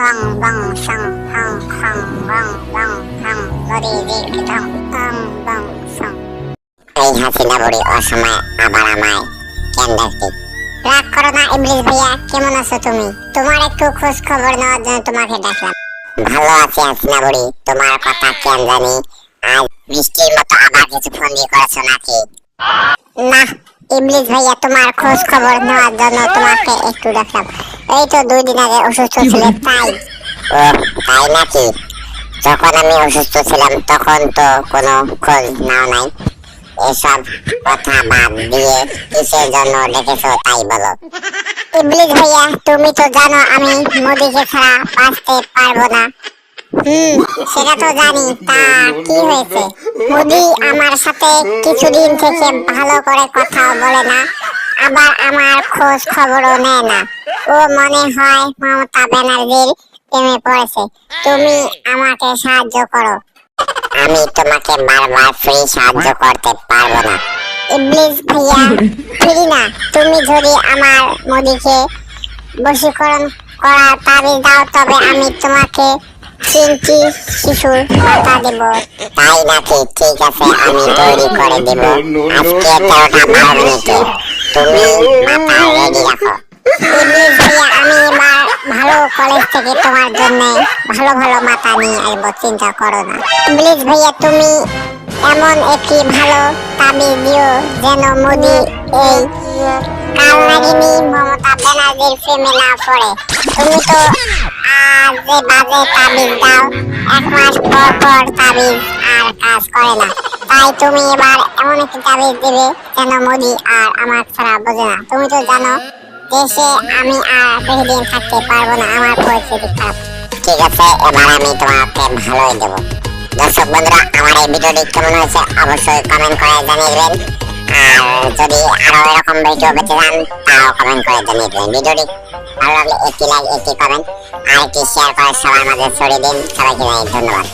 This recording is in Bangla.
রং বং সং হং খং বং বং হং বরি রিক ঢং অং বং সং। এই হাসিনা বুড়ি অসময়ে আবার আমায় কেন ডাকতি? রাগ করো না ইবলিস ভাইয়া, কেমন আছো তুমি? তোমার একটু খোঁজ খবর নেওয়ার জন্য তোমাকে ডাকলাম। ভালো আছি হাসিনা বুড়ি, তোমার কথা কেন জানি আজ বৃষ্টির মতো আবার কিছু ফোন দিয়ে করেছো নাকি? না ইবলিস ভাইয়া, তোমার খোঁজ খবর নেওয়ার জন্য তোমাকে একটু ডাকলাম। এই তো 2 দিন আগে অসুস্থ ছিলে তাই। ও তাই নাকি? যখন আমি অসুস্থ ছিলাম তখন তো কোনো খোঁজ নাও নাই। এসব কথা বাদ দিয়ে কিসের জন্য ডেকেছো তাই বলো। ইবলিস ভাইয়া, তুমি তো জানো আমি মোদিকে ছাড়া বাঁচতে পারবো না। সেটা তো জানি, তা কি হয়েছে? মোদি আমার সাথে কিছুদিন থেকে ভালো করে কথাও বলে না, আবার আমার খোঁজ খবরও নেয় না। ও মনে হয় মমতা ব্যানার্জির প্রেমে পড়েছে। তুমি আমাকে সাহায্য করো। আমি তোমাকে বারবার ফ্রি সাহায্য করতে পারবো না ইবলিস ভাইয়া, ফ্রি না। তুমি যদি আমার মোদিকে বশীকরণ করার তাবিজ দাও তবে আমি তোমাকে 3টি শিশুর মাথা দেব। তাই নাকি? ঠিক আছে, আমি তৈরি করে দেব আজকে 13টা 12 মিনিটে। তুমি মাথা রেডি রাখো। ইবলিস ভাইয়া, আমি এবার ভালো কলেজ থেকে তোমার জন্য ভালো ভালো মাথা নিয়ে আসবো, চিন্তা করো না। ইবলিস ভাইয়া, তুমি এমন একটি ভালো তাবিজ দিও যেন মোদি এই কাল নাগিনী মমতা ব্যানার্জির প্রেমে না পড়ে। তুমি তো আজ যে বাজে তাবিজ দাও, 1 মাস পর পর তাবিজ আর কাজ করে না। তাই তুমি এবার এমন একটি তাবিজ দিবে যেন মোদি আর আমার ছাড়া বোঝে না। তুমি তো জানো দেশে আমি আর বেশি দিন থাকতে পারবো না, আমার পরিস্থিতি খারাপ। ঠিক আছে, এবার আমি তোমাকে ভালোই দেবো। দর্শক বন্ধুরা, আমার এই ভিডিওটি কেমন হয়েছে অবশ্যই কমেন্ট করে জানিয়ে দেবেন। আর যদি আরো এরকম ভিডিও পেতে চান তাও কমেন্ট করে জানিয়ে দেবেন। ভিডিওটি ভালো লাগলে একটি লাইক, একটি কমেন্ট আর একটি শেয়ার করে সবার মাঝে ছড়িয়ে দিন। সবাইকে জানাই ধন্যবাদ।